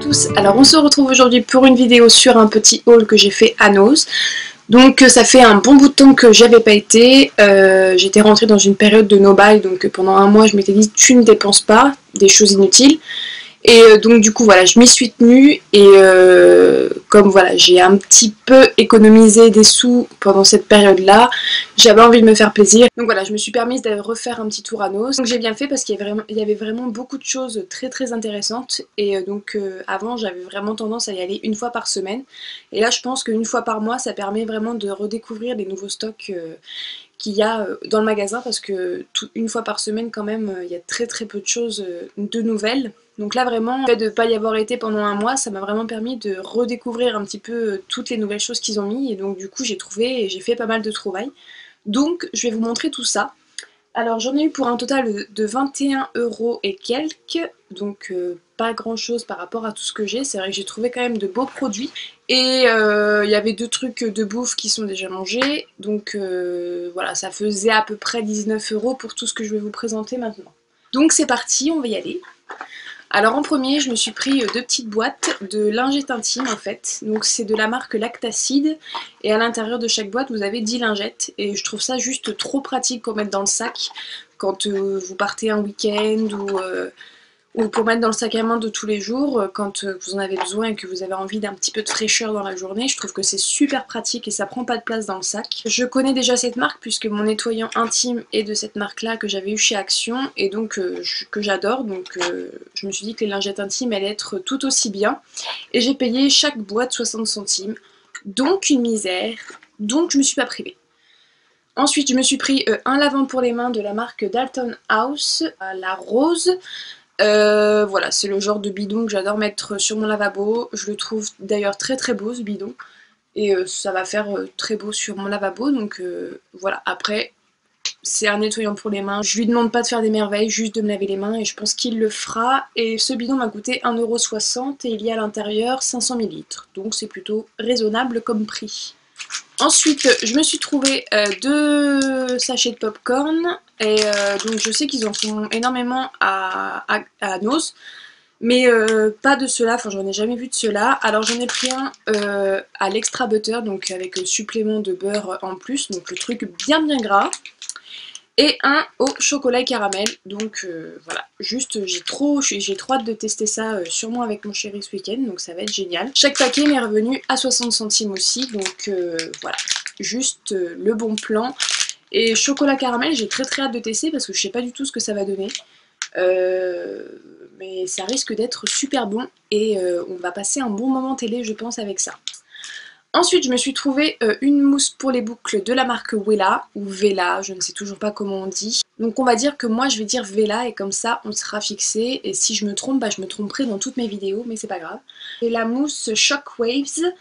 tous, alors on se retrouve aujourd'hui pour une vidéo sur un petit haul que j'ai fait à Noz. Donc ça fait un bon bout de temps que j'avais pas été, j'étais rentrée dans une période de no-buy, donc pendant un mois je m'étais dit tu ne dépenses pas des choses inutiles. Et donc du coup voilà, je m'y suis tenue et comme voilà, j'ai un petit peu économisé des sous pendant cette période-là, j'avais envie de me faire plaisir. Donc voilà, je me suis permise de refaire un petit tour à Noz. Donc j'ai bien fait parce qu'il y avait vraiment beaucoup de choses très intéressantes. Et donc avant, j'avais vraiment tendance à y aller une fois par semaine. Et là, je pense qu'une fois par mois, ça permet vraiment de redécouvrir les nouveaux stocks qu'il y a dans le magasin, parce que une fois par semaine quand même il y a très peu de choses de nouvelles. Donc là vraiment, le fait de ne pas y avoir été pendant un mois, ça m'a vraiment permis de redécouvrir un petit peu toutes les nouvelles choses qu'ils ont mis, et donc du coup j'ai trouvé et j'ai fait pas mal de trouvailles. Donc je vais vous montrer tout ça. Alors j'en ai eu pour un total de 21 € et quelques, donc pas grand chose par rapport à tout ce que j'ai. C'est vrai que j'ai trouvé quand même de beaux produits. Et il y avait deux trucs de bouffe qui sont déjà mangés, donc voilà, ça faisait à peu près 19 € pour tout ce que je vais vous présenter maintenant. Donc c'est parti, on va y aller. Alors en premier, je me suis pris deux petites boîtes de lingettes intimes en fait. Donc c'est de la marque Lactacide et à l'intérieur de chaque boîte vous avez 10 lingettes. Et je trouve ça juste trop pratique pour mettre dans le sac quand vous partez un week-end ou pour mettre dans le sac à main de tous les jours quand vous en avez besoin et que vous avez envie d'un petit peu de fraîcheur dans la journée. Je trouve que c'est super pratique et ça prend pas de place dans le sac. Je connais déjà cette marque puisque mon nettoyant intime est de cette marque là que j'avais eu chez Action et donc que j'adore. Donc je me suis dit que les lingettes intimes allaient être tout aussi bien. Et j'ai payé chaque boîte 60 centimes. Donc une misère. Donc je me suis pas privée. Ensuite je me suis pris un lavant pour les mains de la marque Dalton House, la rose. Voilà, c'est le genre de bidon que j'adore mettre sur mon lavabo. Je le trouve d'ailleurs très beau ce bidon. Et ça va faire très beau sur mon lavabo. Donc voilà, après c'est un nettoyant pour les mains. Je lui demande pas de faire des merveilles, juste de me laver les mains et je pense qu'il le fera. Et ce bidon m'a coûté 1,60 € et il y a à l'intérieur 500 ml. Donc c'est plutôt raisonnable comme prix. Ensuite, je me suis trouvé deux sachets de popcorn et donc je sais qu'ils en font énormément à Noz, mais pas de ceux-là, enfin j'en ai jamais vu de ceux-là. Alors j'en ai pris un à l'extra butter, donc avec supplément de beurre en plus, donc le truc bien gras. Et un au chocolat et caramel, donc voilà, juste j'ai trop hâte de tester ça sûrement avec mon chéri ce week-end, donc ça va être génial. Chaque paquet m'est revenu à 60 centimes aussi, donc voilà, juste le bon plan. Et chocolat caramel, j'ai très hâte de tester parce que je sais pas du tout ce que ça va donner. Mais ça risque d'être super bon et on va passer un bon moment télé je pense avec ça. Ensuite, je me suis trouvé une mousse pour les boucles de la marque Wella, ou Vela, je ne sais toujours pas comment on dit. Donc on va dire que moi je vais dire Vela et comme ça on sera fixé. Et si je me trompe, bah, je me tromperai dans toutes mes vidéos, mais c'est pas grave. Et la mousse Shockwaves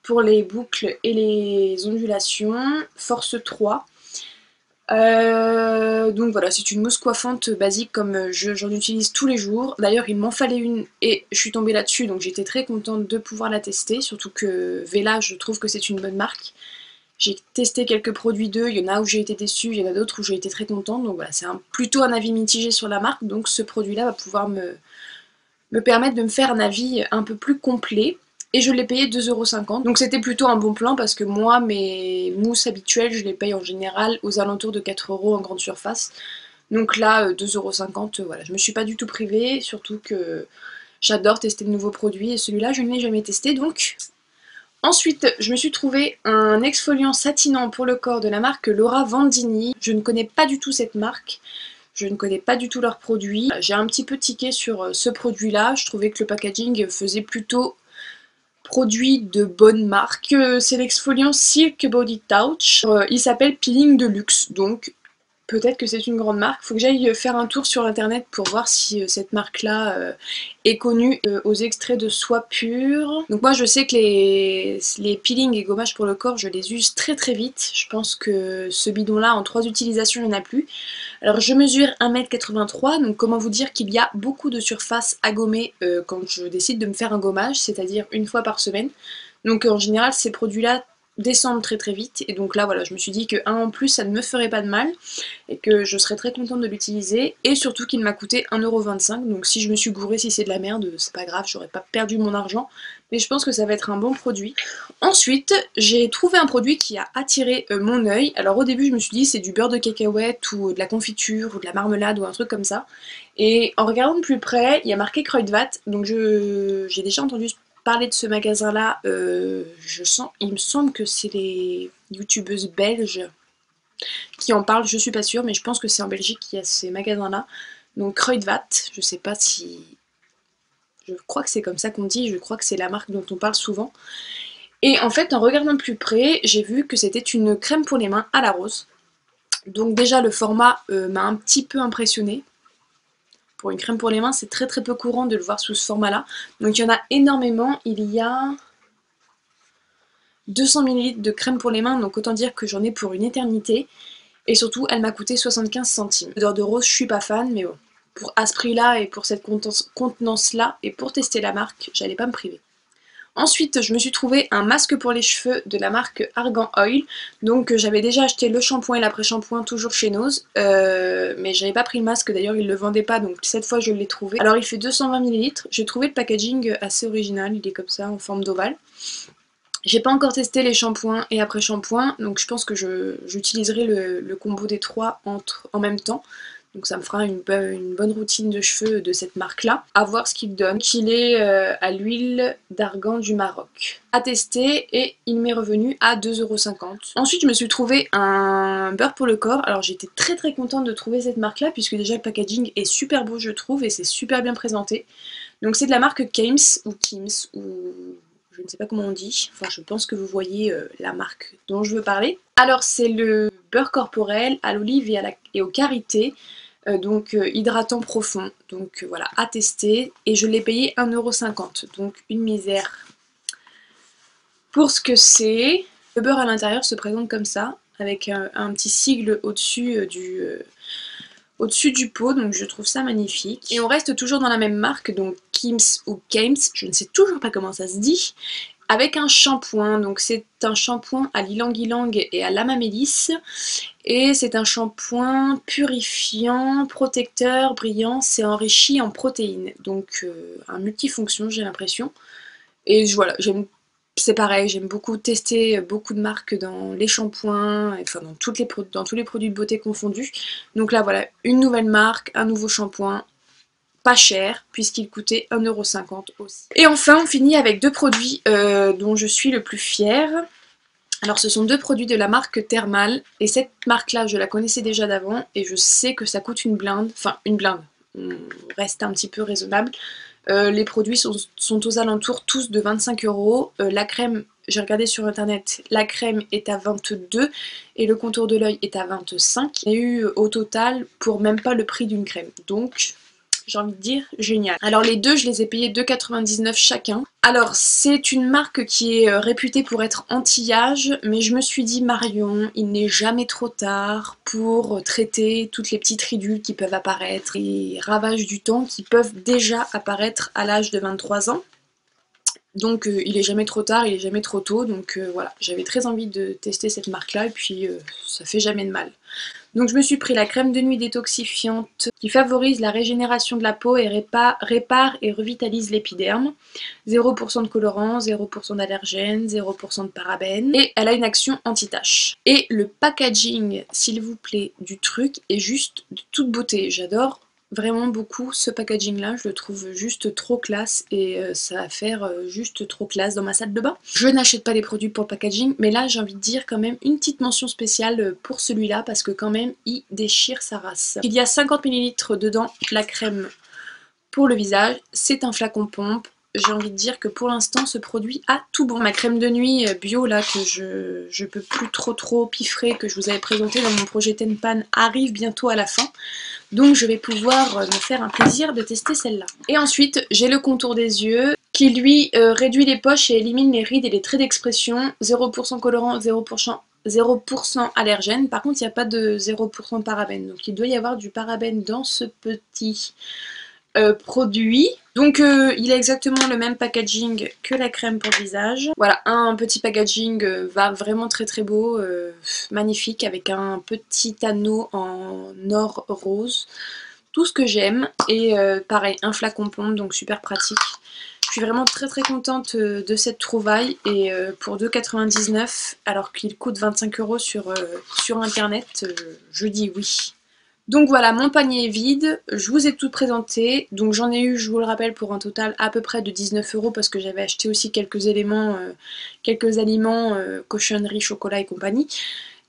pour les boucles et les ondulations, Force 3. Donc voilà, c'est une mousse coiffante basique comme j'en utilise tous les jours. D'ailleurs il m'en fallait une et je suis tombée là-dessus, donc j'étais très contente de pouvoir la tester. Surtout que Vela, je trouve que c'est une bonne marque. J'ai testé quelques produits d'eux, il y en a où j'ai été déçue, il y en a d'autres où j'ai été très contente. Donc voilà, c'est plutôt un avis mitigé sur la marque. Donc ce produit-là va pouvoir me permettre de me faire un avis un peu plus complet. Et je l'ai payé 2,50 €. Donc c'était plutôt un bon plan parce que moi, mes mousses habituelles, je les paye en général aux alentours de 4 € en grande surface. Donc là, 2,50 €, voilà, je me suis pas du tout privée, surtout que j'adore tester de nouveaux produits et celui-là, je ne l'ai jamais testé donc. Ensuite, je me suis trouvé un exfoliant satinant pour le corps de la marque Laura Vandini. Je ne connais pas du tout cette marque. Je ne connais pas du tout leurs produits. J'ai un petit peu tiqué sur ce produit-là. Je trouvais que le packaging faisait plutôt produit de bonne marque. C'est l'exfoliant Silk Body Touch. Il s'appelle Peeling de Luxe, donc peut-être que c'est une grande marque. Faut que j'aille faire un tour sur internet pour voir si cette marque-là est connue aux extraits de soie pure. Donc moi je sais que les peelings et gommages pour le corps, je les use très vite. Je pense que ce bidon-là, en 3 utilisations, il n'y en a plus. Alors je mesure 1,83 m, donc comment vous dire qu'il y a beaucoup de surface à gommer quand je décide de me faire un gommage, c'est-à-dire une fois par semaine. Donc en général ces produits-là descendre très très vite, et donc là voilà, je me suis dit que un en plus ça ne me ferait pas de mal et que je serais très contente de l'utiliser, et surtout qu'il m'a coûté 1,25 €, donc si je me suis gourée, si c'est de la merde, c'est pas grave, j'aurais pas perdu mon argent, mais je pense que ça va être un bon produit. Ensuite, j'ai trouvé un produit qui a attiré mon œil. Alors au début je me suis dit c'est du beurre de cacahuète ou de la confiture ou de la marmelade ou un truc comme ça, et en regardant de plus près, il y a marqué Kruidvat, donc j'ai déjà entendu parler de ce magasin là, il me semble que c'est les youtubeuses belges qui en parlent, je suis pas sûre, mais je pense que c'est en Belgique qu'il y a ces magasins là. Donc Kruidvat, je sais pas si... je crois que c'est comme ça qu'on dit, je crois que c'est la marque dont on parle souvent. Et en fait en regardant de plus près, j'ai vu que c'était une crème pour les mains à la rose. Donc déjà le format m'a un petit peu impressionnée. Pour une crème pour les mains, c'est très très peu courant de le voir sous ce format-là. Donc il y en a énormément, il y a 200 ml de crème pour les mains, donc autant dire que j'en ai pour une éternité. Et surtout, elle m'a coûté 75 centimes. L'odeur de rose, je suis pas fan, mais bon. À ce prix-là et pour cette contenance-là, et pour tester la marque, j'allais pas me priver. Ensuite, je me suis trouvé un masque pour les cheveux de la marque Argan Oil. Donc j'avais déjà acheté le shampoing et l'après-shampoing toujours chez Nose. Mais j'avais pas pris le masque, d'ailleurs ils le vendaient pas, donc cette fois je l'ai trouvé. Alors il fait 220 ml, j'ai trouvé le packaging assez original, il est comme ça en forme d'ovale. J'ai pas encore testé les shampoings et après-shampoing, donc je pense que j'utiliserai le combo des trois en même temps. Donc ça me fera une bonne routine de cheveux de cette marque-là. À voir ce qu'il donne. Qu'il est à l'huile d'argan du Maroc. À tester, et il m'est revenu à 2,50 €. Ensuite, je me suis trouvé un beurre pour le corps. Alors j'étais très très contente de trouver cette marque-là, puisque déjà le packaging est super beau je trouve, et c'est super bien présenté. Donc c'est de la marque Kims, ou je ne sais pas comment on dit, enfin je pense que vous voyez la marque dont je veux parler. Alors c'est le beurre corporel à l'olive et au karité, donc hydratant profond, donc voilà, à tester, et je l'ai payé 1,50 €, donc une misère. Pour ce que c'est, le beurre à l'intérieur se présente comme ça, avec un petit sigle au-dessus du pot, donc je trouve ça magnifique. Et on reste toujours dans la même marque, donc Kims ou Kims, je ne sais toujours pas comment ça se dit, avec un shampoing. Donc c'est un shampoing à l'ylang-ylang et à l'amamélis, et c'est un shampoing purifiant, protecteur, brillant, c'est enrichi en protéines, donc un multifonction j'ai l'impression. Et voilà, c'est pareil, j'aime beaucoup tester beaucoup de marques dans les shampoings, enfin dans tous les produits de beauté confondus. Donc là voilà, une nouvelle marque, un nouveau shampoing, pas cher, puisqu'il coûtait 1,50 € aussi. Et enfin, on finit avec deux produits dont je suis le plus fière. Alors ce sont deux produits de la marque Thermal, et cette marque-là, je la connaissais déjà d'avant, et je sais que ça coûte une blinde, enfin une blinde, on reste un petit peu raisonnable. Les produits sont aux alentours tous de 25 €. La crème, j'ai regardé sur internet, la crème est à 22 et le contour de l'œil est à 25. J'ai eu au total pour même pas le prix d'une crème. Donc j'ai envie de dire génial. Alors les deux, je les ai payés 2,99 € chacun. Alors c'est une marque qui est réputée pour être anti-âge, mais je me suis dit Marion, il n'est jamais trop tard pour traiter toutes les petites ridules qui peuvent apparaître, et ravages du temps qui peuvent déjà apparaître à l'âge de 23 ans. Donc il est jamais trop tard, il est jamais trop tôt, donc voilà, j'avais très envie de tester cette marque-là, et puis ça fait jamais de mal. Donc je me suis pris la crème de nuit détoxifiante qui favorise la régénération de la peau et répare et revitalise l'épiderme. 0% de colorant, 0% d'allergènes, 0% de parabènes, et elle a une action anti-tache. Et le packaging, s'il vous plaît, du truc est juste de toute beauté. J'adore vraiment beaucoup ce packaging là, je le trouve juste trop classe, et ça va faire juste trop classe dans ma salle de bain. Je n'achète pas les produits pour le packaging, mais là j'ai envie de dire quand même une petite mention spéciale pour celui-là, parce que quand même il déchire sa race. Il y a 50 ml dedans, la crème pour le visage, c'est un flacon pompe. J'ai envie de dire que pour l'instant ce produit a tout bon. Ma crème de nuit bio là que je peux plus trop piffrer, que je vous avais présenté dans mon projet Tenpan, arrive bientôt à la fin. Donc je vais pouvoir me faire un plaisir de tester celle-là. Et ensuite j'ai le contour des yeux qui lui réduit les poches et élimine les rides et les traits d'expression. 0% colorant, 0% allergène. Par contre il n'y a pas de 0% parabène. Donc il doit y avoir du parabène dans ce petit produit. Donc il a exactement le même packaging que la crème pour le visage. Voilà, un petit packaging va vraiment très très beau, magnifique, avec un petit anneau en or rose. Tout ce que j'aime. Et pareil, un flacon pompe, donc super pratique. Je suis vraiment très très contente de cette trouvaille. Et pour 2,99 € alors qu'il coûte 25 € sur internet, je dis oui. Donc voilà, mon panier est vide, je vous ai tout présenté, donc j'en ai eu, je vous le rappelle, pour un total à peu près de 19 € parce que j'avais acheté aussi quelques éléments, quelques aliments, cochonneries, chocolat et compagnie.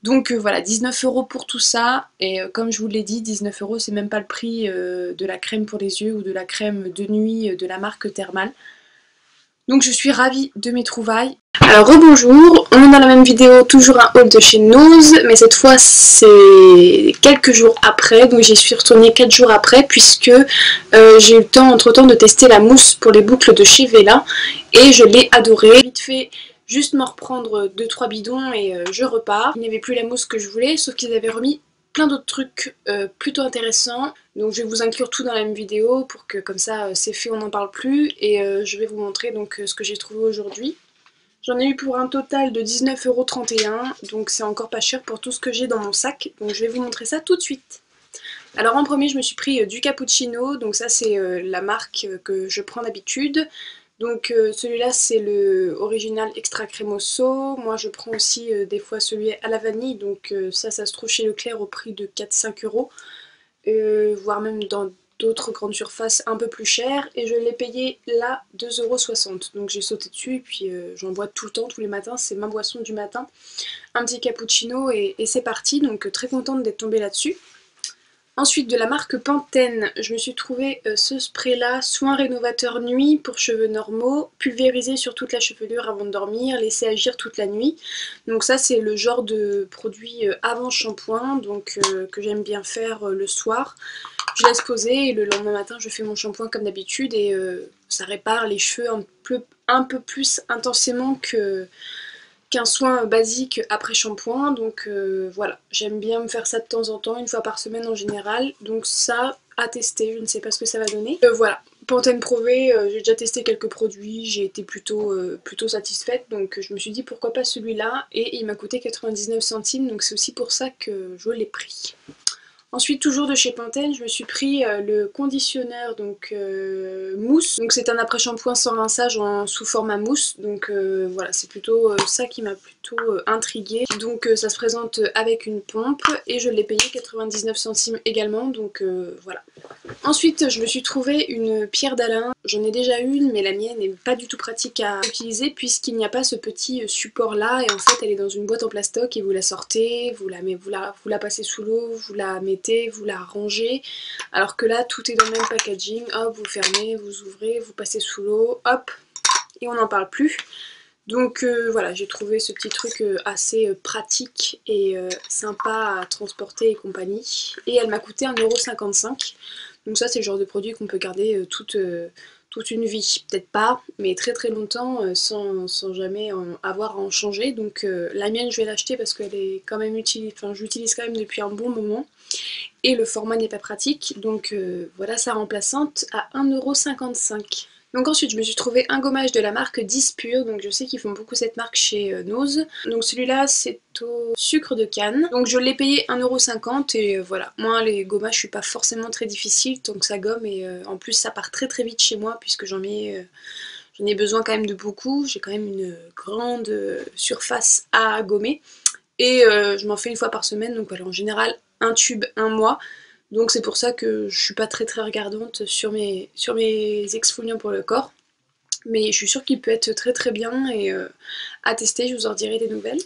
Donc voilà, 19 € pour tout ça, et comme je vous l'ai dit, 19 € c'est même pas le prix de la crème pour les yeux ou de la crème de nuit de la marque Thermal. Donc je suis ravie de mes trouvailles. Alors rebonjour, on est dans la même vidéo, toujours un haul de chez Nose, mais cette fois c'est quelques jours après, donc j'y suis retournée 4 jours après puisque j'ai eu le temps entre temps de tester la mousse pour les boucles de chez Vela et je l'ai adorée. Vite fait, juste m'en reprendre 2-3 bidons et je repars. Il n'y avait plus la mousse que je voulais, sauf qu'ils avaient remis plein d'autres trucs plutôt intéressants. Donc je vais vous inclure tout dans la même vidéo pour que comme ça c'est fait, on n'en parle plus. Et je vais vous montrer donc ce que j'ai trouvé aujourd'hui. J'en ai eu pour un total de 19,31 €, donc c'est encore pas cher pour tout ce que j'ai dans mon sac. Donc je vais vous montrer ça tout de suite. Alors en premier je me suis pris du cappuccino, donc ça c'est la marque que je prends d'habitude. Donc celui-là c'est le original extra cremoso. Moi je prends aussi des fois celui à la vanille, donc ça se trouve chez Leclerc au prix de 4-5 €, voire même dans d'autres grandes surfaces un peu plus cher, et je l'ai payé là 2,60 €. Donc j'ai sauté dessus et puis j'en bois tout le temps, tous les matins, c'est ma boisson du matin. Un petit cappuccino et c'est parti, donc très contente d'être tombée là-dessus. Ensuite, de la marque Pantene, je me suis trouvé ce spray là, soin rénovateur nuit pour cheveux normaux, pulvérisé sur toute la chevelure avant de dormir, laissé agir toute la nuit. Donc ça c'est le genre de produit avant shampoing, donc que j'aime bien faire le soir. Je laisse poser et le lendemain matin je fais mon shampoing comme d'habitude et ça répare les cheveux un peu plus intensément qu'un soin basique après shampoing, donc voilà, j'aime bien me faire ça de temps en temps, une fois par semaine en général, donc ça à tester, je ne sais pas ce que ça va donner. Voilà, Pantene Pro V, j'ai déjà testé quelques produits, j'ai été plutôt satisfaite, donc je me suis dit pourquoi pas celui-là, et il m'a coûté 99 centimes, donc c'est aussi pour ça que je l'ai pris. Ensuite, toujours de chez Pantene, je me suis pris le conditionneur donc mousse. Donc c'est un après-shampoing sans rinçage sous format mousse. Donc voilà, c'est plutôt ça qui m'a plutôt intriguée. Donc ça se présente avec une pompe et je l'ai payé 99 centimes également. Donc voilà. Ensuite, je me suis trouvé une pierre d'Alain. J'en ai déjà une, mais la mienne n'est pas du tout pratique à utiliser puisqu'il n'y a pas ce petit support là. Et en fait, elle est dans une boîte en plastoc et vous la sortez, vous la passez sous l'eau, vous la mettez, vous la rangez. Alors que là, tout est dans le même packaging. Hop, vous fermez, vous ouvrez, vous passez sous l'eau, hop, et on n'en parle plus. Donc voilà, j'ai trouvé ce petit truc assez pratique et sympa à transporter et compagnie. Et elle m'a coûté 1,55 €. Donc ça c'est le genre de produit qu'on peut garder toute une vie. Peut-être pas, mais très très longtemps sans jamais avoir à en changer. Donc la mienne je vais l'acheter parce qu'elle est quand même utile, enfin je l'utilise quand même depuis un bon moment. Et le format n'est pas pratique. Donc voilà sa remplaçante à 1,55 €. Donc ensuite je me suis trouvé un gommage de la marque Dispure, donc je sais qu'ils font beaucoup cette marque chez Nose. Donc celui-là c'est au sucre de canne, donc je l'ai payé 1,50 € et voilà. Moi les gommages je suis pas forcément très difficile, donc ça gomme et en plus ça part très très vite chez moi puisque j'en ai besoin quand même de beaucoup. J'ai quand même une grande surface à gommer et je m'en fais une fois par semaine, donc voilà, en général un tube un mois. Donc c'est pour ça que je suis pas très regardante sur mes exfoliants pour le corps. Mais je suis sûre qu'il peut être très très bien et à tester, je vous en dirai des nouvelles.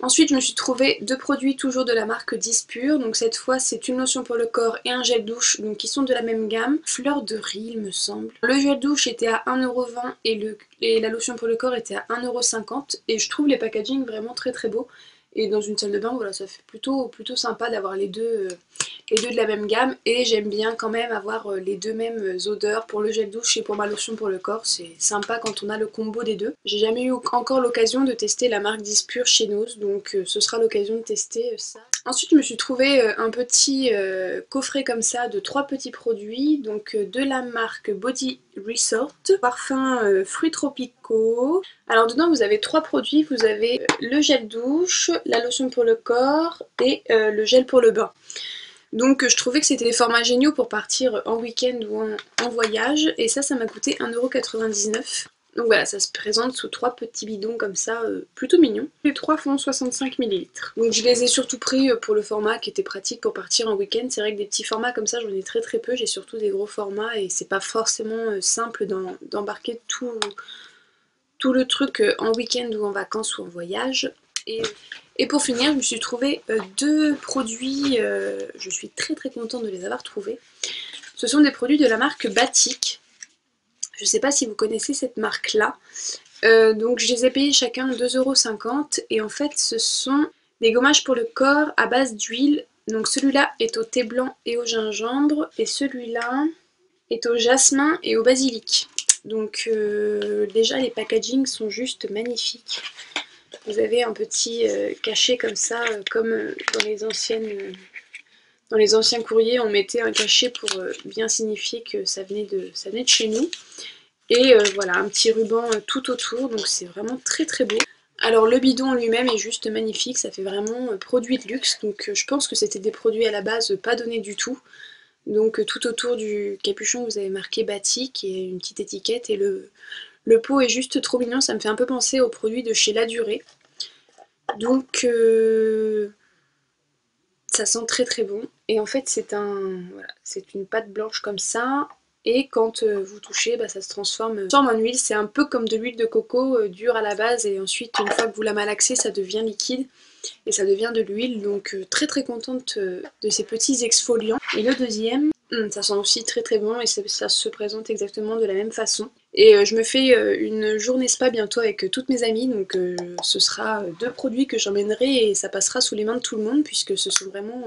Ensuite je me suis trouvé deux produits toujours de la marque Dispure. Donc cette fois c'est une lotion pour le corps et un gel douche, donc qui sont de la même gamme. Fleur de riz il me semble. Le gel douche était à 1,20 € et la lotion pour le corps était à 1,50 € et je trouve les packaging vraiment très très beaux. Et dans une salle de bain, voilà, ça fait plutôt sympa d'avoir les deux de la même gamme. Et j'aime bien quand même avoir les deux mêmes odeurs pour le gel douche et pour ma lotion pour le corps. C'est sympa quand on a le combo des deux. J'ai jamais eu encore l'occasion de tester la marque Dispure chez Nose, donc ce sera l'occasion de tester ça. Ensuite, je me suis trouvé un petit coffret comme ça de 3 petits produits, donc de la marque Body Resort, parfum fruits tropicaux. Alors dedans vous avez 3 produits, vous avez le gel douche, la lotion pour le corps et le gel pour le bain. Donc je trouvais que c'était des formats géniaux pour partir en week-end ou en voyage, et ça m'a coûté 1,99 €. Donc voilà, ça se présente sous 3 petits bidons comme ça, plutôt mignons. Les 3 font 65 ml. Donc je les ai surtout pris pour le format qui était pratique pour partir en week-end. C'est vrai que des petits formats comme ça, j'en ai très peu. J'ai surtout des gros formats et c'est pas forcément simple d'embarquer tout le truc en week-end ou en vacances ou en voyage. Et pour finir, je me suis trouvé 2 produits, je suis très contente de les avoir trouvés. Ce sont des produits de la marque Batik. Je ne sais pas si vous connaissez cette marque là. Donc je les ai payés chacun 2,50 € et en fait ce sont des gommages pour le corps à base d'huile. Donc celui-là est au thé blanc et au gingembre et celui-là est au jasmin et au basilic. Donc déjà les packagings sont juste magnifiques. Vous avez un petit cachet comme ça, comme dans les anciens courriers, on mettait un cachet pour bien signifier que ça venait de chez nous. Et voilà, un petit ruban tout autour, donc c'est vraiment très beau. Alors le bidon lui-même est juste magnifique, ça fait vraiment produit de luxe, donc je pense que c'était des produits à la base pas donnés du tout. Donc tout autour du capuchon vous avez marqué Batik et une petite étiquette, et le pot est juste trop mignon, ça me fait un peu penser aux produits de chez La Durée. Donc ça sent très bon, et en fait c'est une pâte blanche comme ça, et quand vous touchez, ça se transforme en huile. C'est un peu comme de l'huile de coco dure à la base, et ensuite une fois que vous la malaxez ça devient liquide et ça devient de l'huile, donc très contente de ces petits exfoliants. Et le deuxième, ça sent aussi très bon, et ça se présente exactement de la même façon. Et je me fais une journée spa bientôt avec toutes mes amies, donc ce sera 2 produits que j'emmènerai et ça passera sous les mains de tout le monde, puisque ce sont vraiment...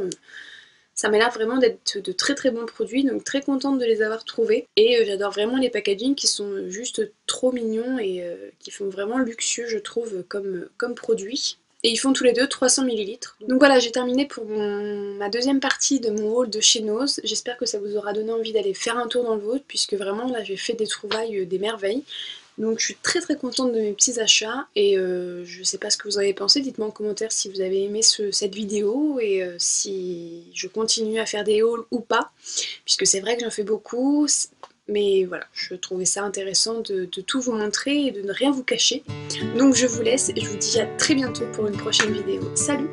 ça m'a l'air vraiment d'être de très bons produits, donc très contente de les avoir trouvés. Et j'adore vraiment les packaging qui sont juste trop mignons et qui font vraiment luxueux, je trouve, comme produits. Et ils font tous les deux 300 ml. Donc voilà, j'ai terminé pour ma deuxième partie de mon haul de chez Nose. J'espère que ça vous aura donné envie d'aller faire un tour dans le vôtre, puisque vraiment là j'ai fait des trouvailles, des merveilles. Donc je suis très contente de mes petits achats, et je sais pas ce que vous en avez pensé, dites-moi en commentaire si vous avez aimé cette vidéo, et si je continue à faire des hauls ou pas, puisque c'est vrai que j'en fais beaucoup, mais voilà, je trouvais ça intéressant de tout vous montrer et de ne rien vous cacher. Donc je vous laisse et je vous dis à très bientôt pour une prochaine vidéo. Salut!